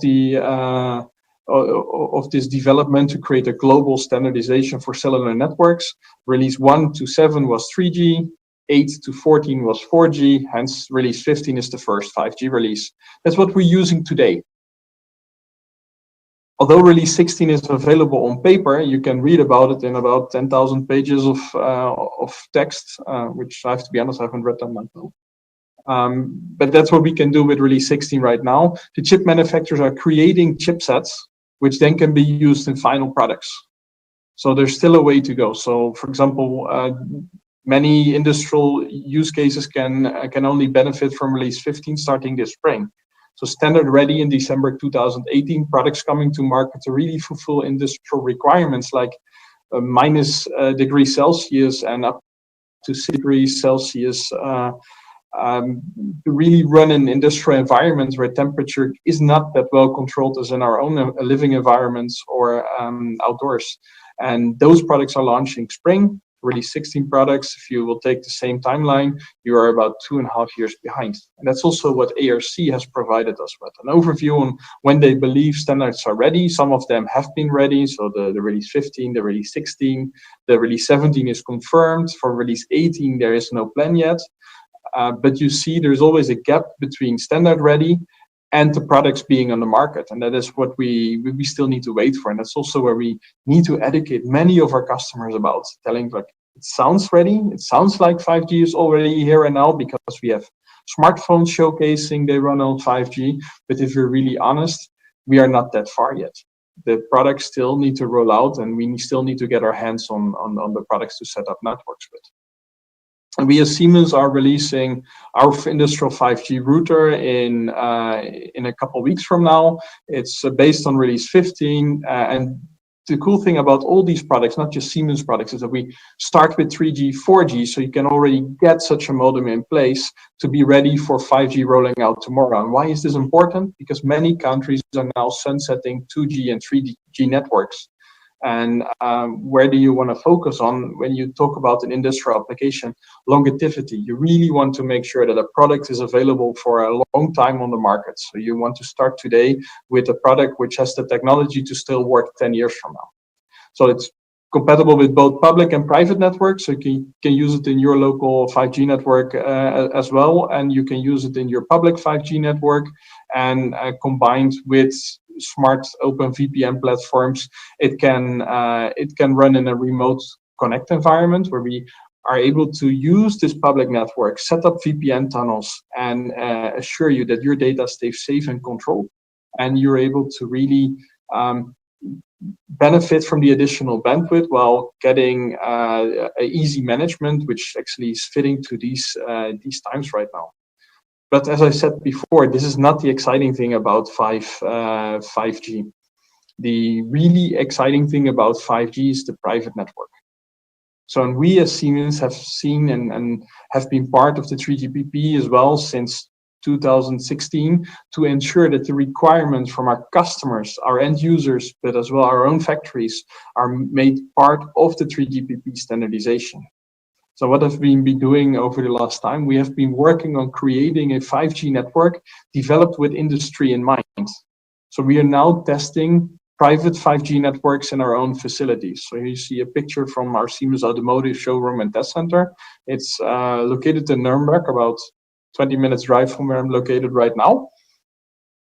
this development to create a global standardization for cellular networks. Release 1 to 7 was 3G, 8 to 14 was 4G, hence release 15 is the first 5G release. That's what we're using today. Although release 16 is available on paper, you can read about it in about 10,000 pages of text, which I have to be honest, I haven't read them myself. But that's what we can do with release 16 right now. The chip manufacturers are creating chipsets, which then can be used in final products. So there's still a way to go. So for example, many industrial use cases can only benefit from release 15 starting this spring. So standard ready in December 2018, products coming to market to really fulfill industrial requirements like minus degrees Celsius and up to 6 degrees Celsius to really run in industrial environments where temperature is not that well controlled as in our own living environments or outdoors. And those products are launching spring. release 16 products. If you will take the same timeline, you are about 2.5 years behind. And that's also what ARC has provided us with, an overview on when they believe standards are ready. Some of them have been ready, so the release 15, the release 16, the release 17 is confirmed. For release 18, there is no plan yet. But you see there's always a gap between standard ready and the products being on the market. And that is what we still need to wait for. And that's also where we need to educate many of our customers about, telling like, it sounds ready. It sounds like 5G is already here and now because we have smartphones showcasing they run on 5G. But if we're really honest, we are not that far yet. The products still need to roll out, and we still need to get our hands on the products to set up networks with. And we as Siemens are releasing our industrial 5G router in a couple of weeks from now. It's based on release 15. And the cool thing about all these products, not just Siemens products, is that we start with 3G, 4G, so you can already get such a modem in place to be ready for 5G rolling out tomorrow. And why is this important? Because many countries are now sunsetting 2G and 3G networks. And where do you want to focus on when you talk about an industrial application? Longevity. You really want to make sure that a product is available for a long time on the market. So you want to start today with a product which has the technology to still work 10 years from now. So it's compatible with both public and private networks. So you can use it in your local 5G network as well. And you can use it in your public 5G network, and combined with smart open VPN platforms, it can run in a remote connect environment where we are able to use this public network, set up VPN tunnels, and assure you that your data stays safe and controlled, and you're able to really benefit from the additional bandwidth while getting a easy management, which actually is fitting to these times right now. But as I said before, this is not the exciting thing about 5G. The really exciting thing about 5G is the private network. So and we as Siemens have seen and have been part of the 3GPP as well since 2016 to ensure that the requirements from our customers, our end users, but as well our own factories are made part of the 3GPP standardization. So what have we been doing over the last time? We have been working on creating a 5G network developed with industry in mind. So we are now testing private 5G networks in our own facilities. So here you see a picture from our Siemens Automotive showroom and test center. It's located in Nuremberg, about 20 minutes drive from where I'm located right now.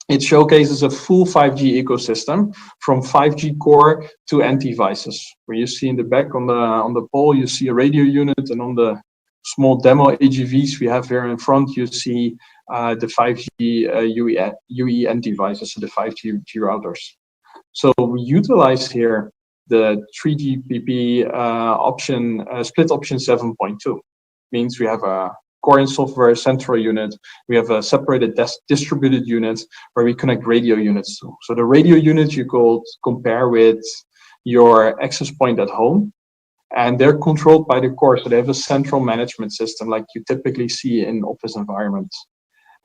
It showcases a full 5G ecosystem from 5G core to end devices. Where you see in the back on the pole, you see a radio unit, and on the small demo AGVs we have here in front, you see the 5G UE end devices, so the 5G routers. So we utilize here the 3GPP option, split option 7.2. Means we have a core and software central unit. We have a separated distributed unit where we connect radio units to. So the radio unit you could compare with your access point at home, and they're controlled by the core. So they have a central management system like you typically see in office environments.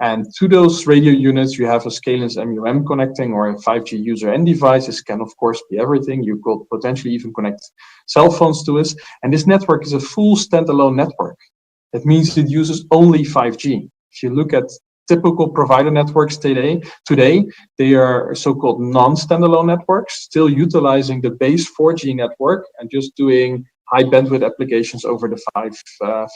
And to those radio units, you have a Scalens MUM connecting or a 5G user end device. This can, of course, be everything. You could potentially even connect cell phones to this. And this network is a full standalone network. That means it uses only 5G. If you look at typical provider networks today, they are so-called non-standalone networks, still utilizing the base 4G network and just doing high bandwidth applications over the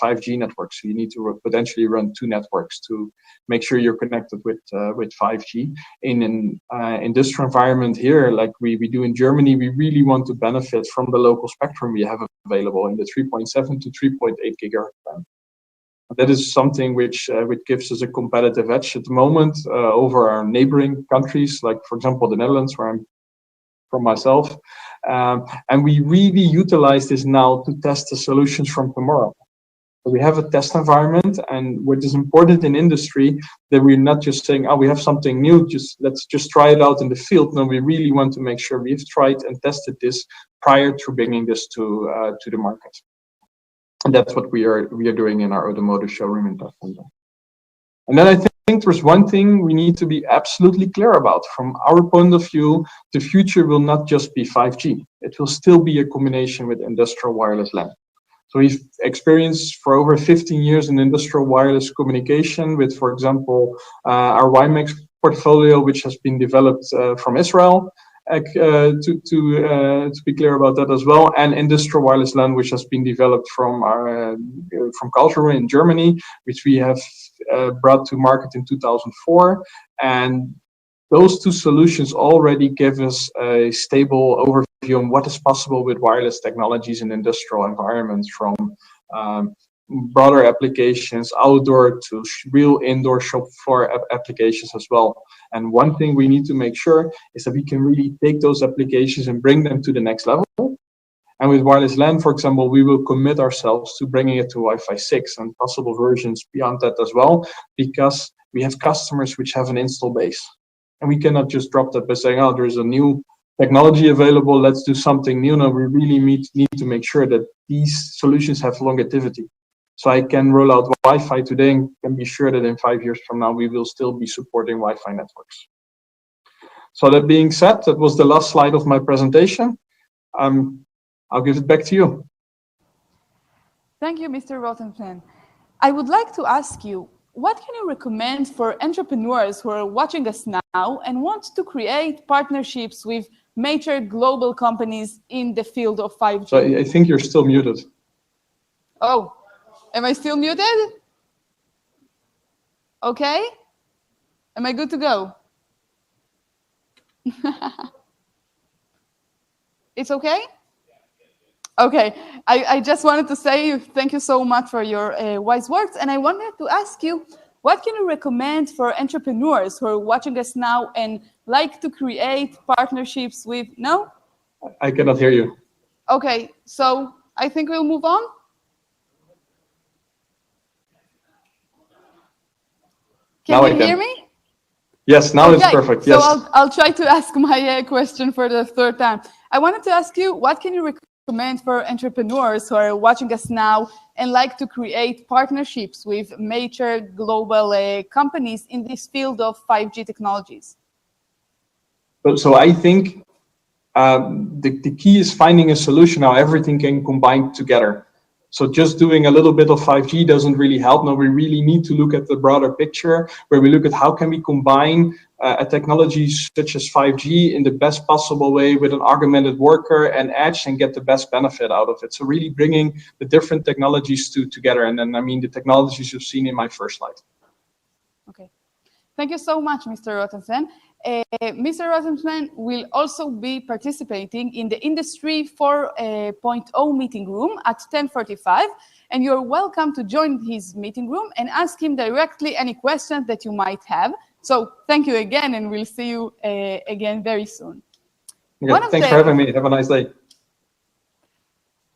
5G network. So you need to potentially run two networks to make sure you're connected with 5G. In an industrial environment here, like we do in Germany, we really want to benefit from the local spectrum we have available in the 3.7 to 3.8 gigahertz band. That is something which gives us a competitive edge at the moment over our neighboring countries, like, for example, the Netherlands, where I'm from myself. And we really utilize this now to test the solutions from tomorrow. So we have a test environment, and what is important in industry, that we're not just saying, oh, we have something new, let's just try it out in the field. No, we really want to make sure we've tried and tested this prior to bringing this to the market. And that's what we are doing in our automotive showroom in test center. And then I think there's one thing we need to be absolutely clear about. From our point of view, the future will not just be 5G. It will still be a combination with industrial wireless LAN. So we've experienced for over 15 years in industrial wireless communication with, for example, our WiMAX portfolio, which has been developed from Israel, to be clear about that as well, and industrial wireless LAN, which has been developed from Karlsruhe in Germany, which we have brought to market in 2004. And those two solutions already give us a stable overview on what is possible with wireless technologies in industrial environments, from broader applications, outdoor to real indoor shop floor applications as well. And one thing we need to make sure is that we can really take those applications and bring them to the next level. And with wireless LAN, for example, we will commit ourselves to bringing it to Wi-Fi 6 and possible versions beyond that as well, because we have customers which have an install base. And we cannot just drop that by saying, oh, there's a new technology available, let's do something new. No, we really need to make sure that these solutions have longevity. So I can roll out Wi-Fi today and can be sure that in 5 years from now, we will still be supporting Wi-Fi networks. So that being said, that was the last slide of my presentation. I'll give it back to you. Thank you, Mr. Rotmensen. I would like to ask you, what can you recommend for entrepreneurs who are watching us now and want to create partnerships with major global companies in the field of 5G? So I think you're still muted. Oh, am I still muted? Okay. Am I good to go? It's okay? Okay, I just wanted to say thank you so much for your wise words. And I wanted to ask you, what can you recommend for entrepreneurs who are watching us now and like to create partnerships with, no? I cannot hear you. Okay, so I think we'll move on. Can you hear me? Yes, now it's perfect. Yes. So I'll try to ask my question for the third time. I wanted to ask you, what can you recommend for entrepreneurs who are watching us now and like to create partnerships with major global companies in this field of 5G technologies? So I think the key is finding a solution how everything can combine together. So just doing a little bit of 5G doesn't really help. No, we really need to look at the broader picture, where we look at how can we combine a technology such as 5G in the best possible way with an augmented worker and edge and get the best benefit out of it. So really bringing the different technologies together. And then, I mean, the technologies you've seen in my first slide. Okay. Thank you so much, Mr. Rotmensen. Mr. Rotmensen will also be participating in the Industry 4.0 meeting room at 10:45, and you're welcome to join his meeting room and ask him directly any questions that you might have. So thank you again, and we'll see you again very soon. Yeah, thanks for having me. Have a nice day.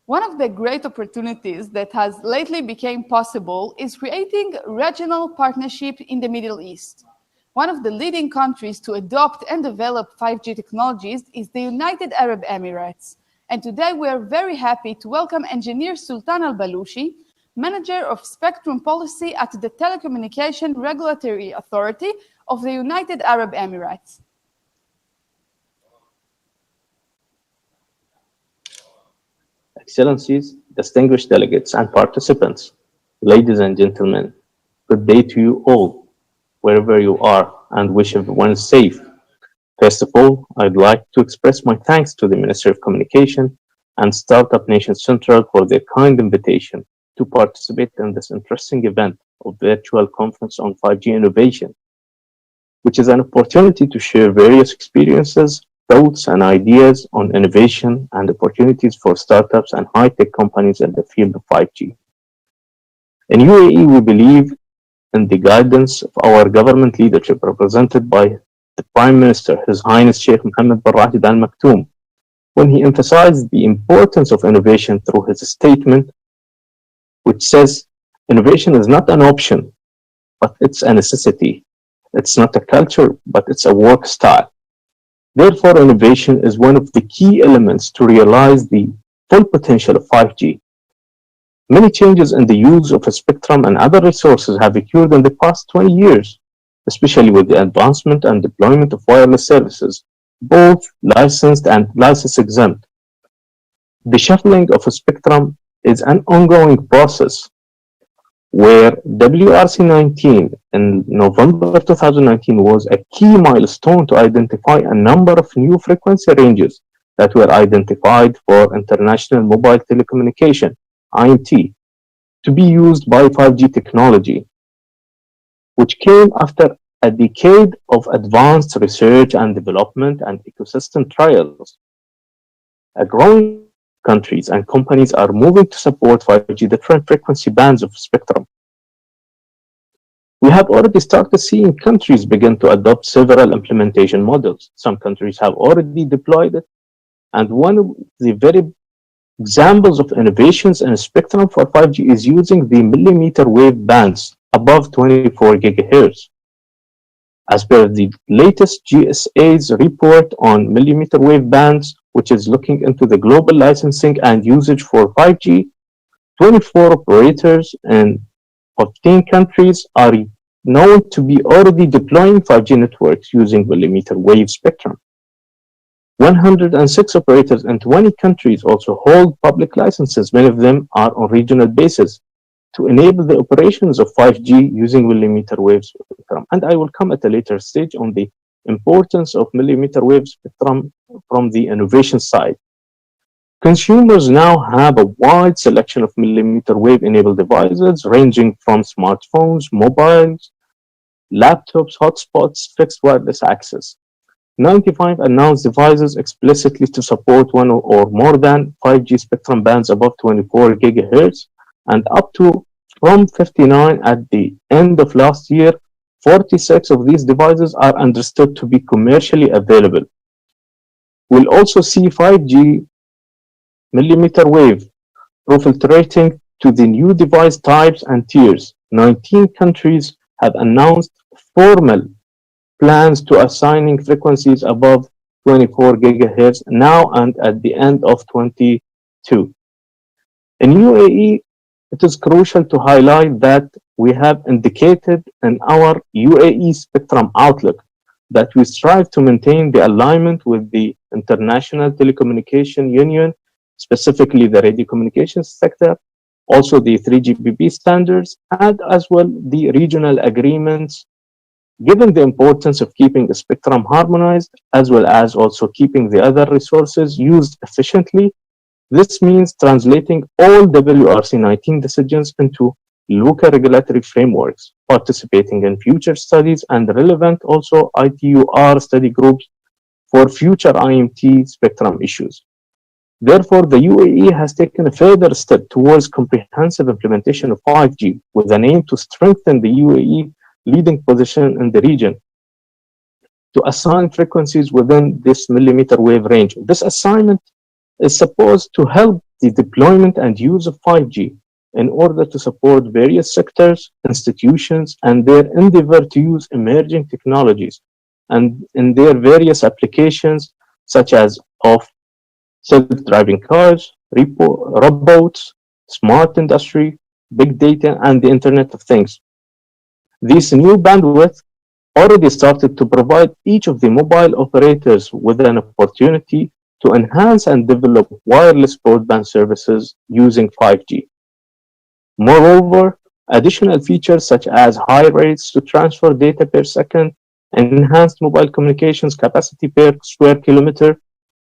One of the great opportunities that has lately become possible is creating regional partnership in the Middle East. One of the leading countries to adopt and develop 5G technologies is the United Arab Emirates. And today we are very happy to welcome engineer Sultan Balooshi, Manager of Spectrum Policy at the Telecommunication Regulatory Authority of the United Arab Emirates. Excellencies, distinguished delegates and participants, ladies and gentlemen, good day to you all, wherever you are, and wish everyone safe. First of all, I'd like to express my thanks to the Ministry of Communication and Startup Nation Central for their kind invitation to participate in this interesting event of virtual conference on 5G innovation, which is an opportunity to share various experiences, thoughts, and ideas on innovation and opportunities for startups and high-tech companies in the field of 5G. In UAE, we believe in the guidance of our government leadership represented by the Prime Minister, His Highness Sheikh Mohammed bin Rashid Al Maktoum, when he emphasized the importance of innovation through his statement, which says, innovation is not an option, but it's a necessity. It's not a culture, but it's a work style. Therefore, innovation is one of the key elements to realize the full potential of 5G. Many changes in the use of a spectrum and other resources have occurred in the past 20 years, especially with the advancement and deployment of wireless services, both licensed and license exempt. The shuffling of a spectrum is an ongoing process where WRC-19 in November 2019 was a key milestone to identify a number of new frequency ranges that were identified for international mobile telecommunication, IMT, to be used by 5G technology, which came after a decade of advanced research and development and ecosystem trials. A growing countries and companies are moving to support 5G different frequency bands of spectrum. We have already started seeing countries begin to adopt several implementation models. Some countries have already deployed it, and one of the very examples of innovations in spectrum for 5G is using the millimeter wave bands above 24 gigahertz. As per the latest GSA's report on millimeter wave bands, which is looking into the global licensing and usage for 5G, 24 operators in 15 countries are known to be already deploying 5G networks using millimeter wave spectrum. 106 operators in 20 countries also hold public licenses. Many of them are on regional basis to enable the operations of 5G using millimeter wave spectrum. And I will come at a later stage on the importance of millimeter wave spectrum from the innovation side. Consumers now have a wide selection of millimeter wave enabled devices ranging from smartphones, mobiles, laptops, hotspots, fixed wireless access. 95 announced devices explicitly to support one or more than 5G spectrum bands above 24 gigahertz, and up to from 59 at the end of last year, 46 of these devices are understood to be commercially available. We'll also see 5G millimeter wave proliferating to the new device types and tiers. 19 countries have announced formal plans to assigning frequencies above 24 gigahertz now and at the end of 22. In UAE, it is crucial to highlight that we have indicated in our UAE Spectrum Outlook that we strive to maintain the alignment with the International Telecommunication Union, specifically the radio communications sector, also the 3GPP standards, and as well the regional agreements, given the importance of keeping the spectrum harmonized, as well as also keeping the other resources used efficiently. This means translating all WRC-19 decisions into local regulatory frameworks, participating in future studies and relevant also ITUR study groups for future IMT spectrum issues. Therefore, the UAE has taken a further step towards comprehensive implementation of 5G with an aim to strengthen the UAE leading position in the region to assign frequencies within this millimeter wave range. This assignment is supposed to help the deployment and use of 5G in order to support various sectors, institutions, and their endeavor to use emerging technologies and in their various applications, such as of self-driving cars, robots, smart industry, big data, and the Internet of Things. This new bandwidth already started to provide each of the mobile operators with an opportunity to enhance and develop wireless broadband services using 5G. Moreover, additional features such as high rates to transfer data per second, enhanced mobile communications capacity per square kilometer,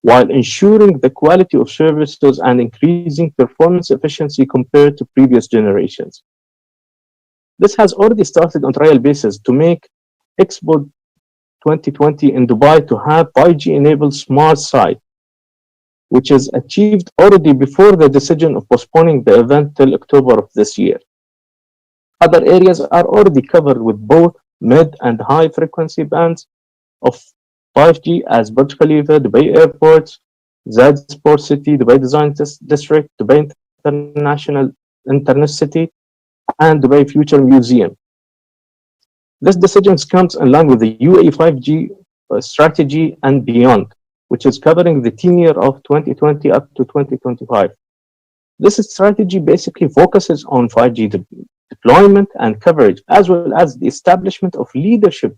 while ensuring the quality of services and increasing performance efficiency compared to previous generations. This has already started on trial basis to make Expo 2020 in Dubai to have 5G-enabled smart site, which is achieved already before the decision of postponing the event till October of this year. Other areas are already covered with both mid and high frequency bands of 5G as Burj Khalifa, Dubai Airport, Zayed Sport City, Dubai Design District, Dubai International Internet City, and Dubai Future Museum. This decision comes in line with the UAE 5G strategy and beyond, which is covering the tenure of 2020 up to 2025. This strategy basically focuses on 5G deployment and coverage, as well as the establishment of leadership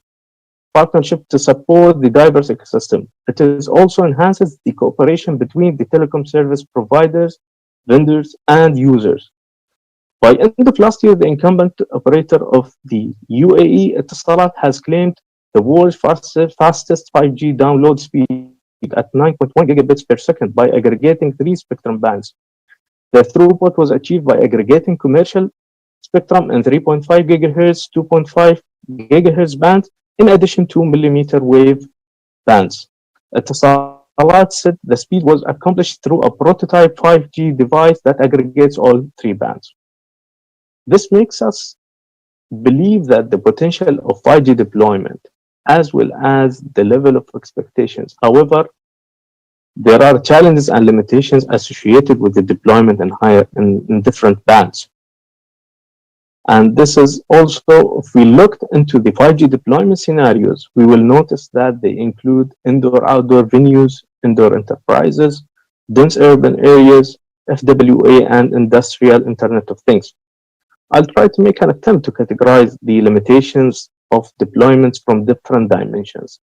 partnership to support the diverse ecosystem. It is also enhances the cooperation between the telecom service providers vendors, and users. By end of last year, the incumbent operator of the UAE, Etisalat, has claimed the world's fastest 5G download speed at 9.1 gigabits per second by aggregating 3 spectrum bands. The throughput was achieved by aggregating commercial spectrum in 3.5 gigahertz, 2.5 gigahertz bands, in addition to millimeter wave bands. Etisalat said the speed was accomplished through a prototype 5G device that aggregates all 3 bands. This makes us believe that the potential of 5G deployment, as well as the level of expectations. However, there are challenges and limitations associated with the deployment in different bands. And this is also, if we looked into the 5G deployment scenarios, we will notice that they include indoor-outdoor venues, indoor enterprises, dense urban areas, FWA, and industrial Internet of Things. I'll try to make an attempt to categorize the limitations of deployments from different dimensions.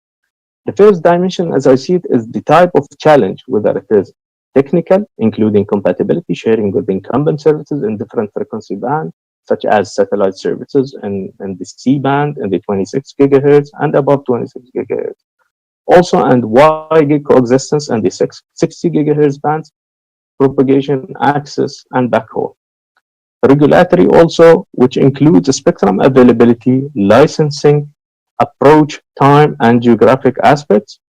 The first dimension, as I see it, is the type of challenge, whether it is technical, including compatibility, sharing with incumbent services in different frequency bands, such as satellite services in the C-band and the 26 gigahertz and above 26 gigahertz. Also, and WiGig coexistence and the 60 gigahertz bands, propagation, access, and backhaul. Regulatory also, which includes spectrum availability, licensing, approach, time, and geographic aspects,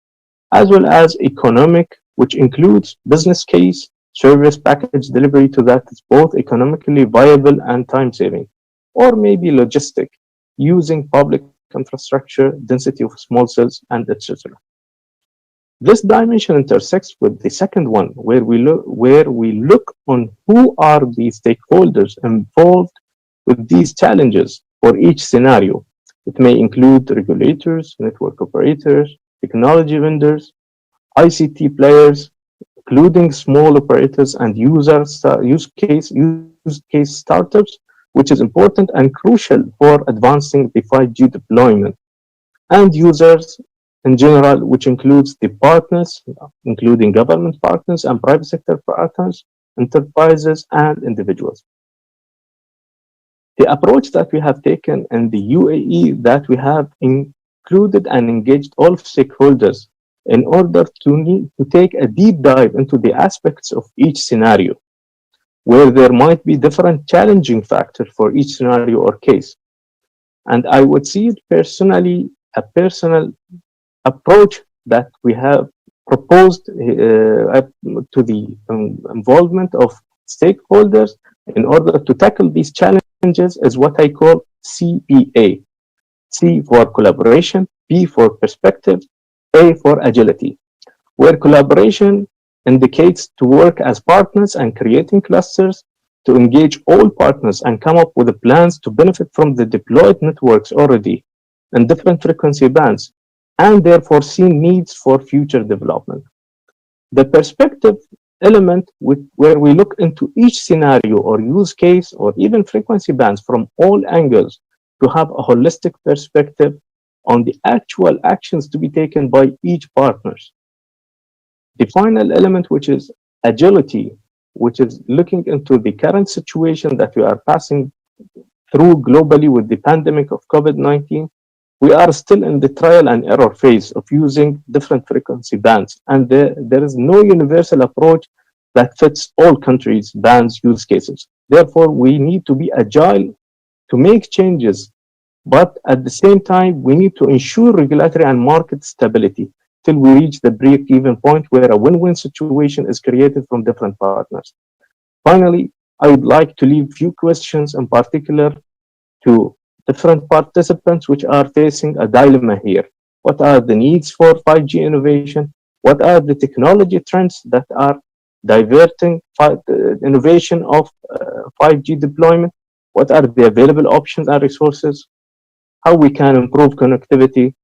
as well as economic, which includes business case, service package delivery to that is both economically viable and time-saving, or maybe logistic, using public infrastructure, density of small cells, and etc. This dimension intersects with the second one, where we look on who are the stakeholders involved with these challenges for each scenario. It may include regulators, network operators, technology vendors, ICT players, including small operators and use case startups, which is important and crucial for advancing the 5G deployment, and users in general, which includes the partners, including government partners and private sector partners, enterprises, and individuals. The approach that we have taken in the UAE, that we have included and engaged all stakeholders in order to take a deep dive into the aspects of each scenario, where there might be different challenging factors for each scenario or case. And I would see it personally, a personal approach that we have proposed to the involvement of stakeholders in order to tackle these challenges is what I call CPA. C for collaboration, P for perspective, A for agility, where collaboration indicates to work as partners and creating clusters to engage all partners and come up with plans to benefit from the deployed networks already in different frequency bands and their foreseen needs for future development. The perspective element where we look into each scenario or use case or even frequency bands from all angles to have a holistic perspective on the actual actions to be taken by each partners. The final element, which is agility, which is looking into the current situation that we are passing through globally with the pandemic of COVID-19, we are still in the trial and error phase of using different frequency bands. And there is no universal approach that fits all countries' bands use cases. Therefore, we need to be agile to make changes, but at the same time, we need to ensure regulatory and market stability till we reach the break-even point where a win-win situation is created from different partners. Finally, I would like to leave few questions in particular to different participants which are facing a dilemma here. What are the needs for 5G innovation? What are the technology trends that are diverting innovation of 5G deployment? What are the available options and resources? How we can improve connectivity?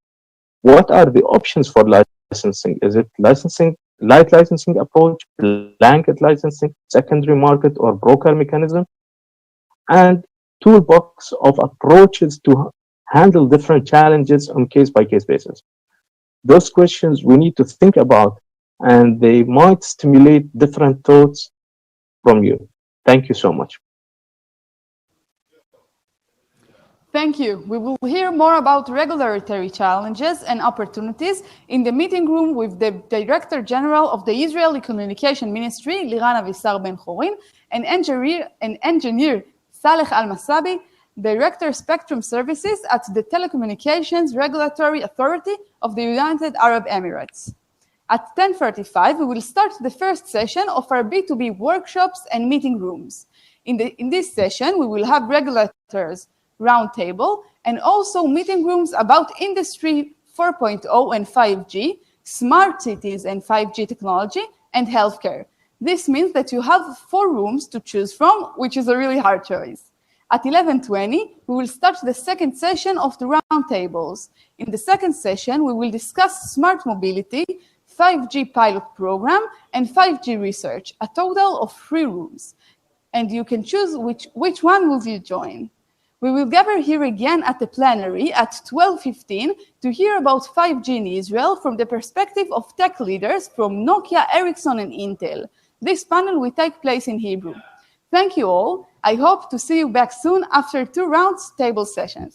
What are the options for licensing? Is it licensing, light licensing approach, blanket licensing, secondary market, or broker mechanism? And toolbox of approaches to handle different challenges on case-by-case basis. Those questions we need to think about, and they might stimulate different thoughts from you. Thank you so much. Thank you. We will hear more about regulatory challenges and opportunities in the meeting room with the Director General of the Israeli Communication Ministry, Liran Avisar Ben-Chorin, and engineer Saleh Al-Masabi, Director Spectrum Services at the Telecommunications Regulatory Authority of the United Arab Emirates. At 10:45, we will start the first session of our B2B workshops and meeting rooms. In this session, we will have regulators roundtable and also meeting rooms about Industry 4.0 and 5G, smart cities and 5G technology, and healthcare. This means that you have 4 rooms to choose from, which is a really hard choice. At 11:20, we will start the second session of the roundtables. In the second session, we will discuss smart mobility, 5G pilot program, and 5G research, a total of 3 rooms. And you can choose which one will you join. We will gather here again at the plenary at 12:15 to hear about 5G in Israel from the perspective of tech leaders from Nokia, Ericsson, and Intel. This panel will take place in Hebrew. Thank you all. I hope to see you back soon after 2 round table sessions.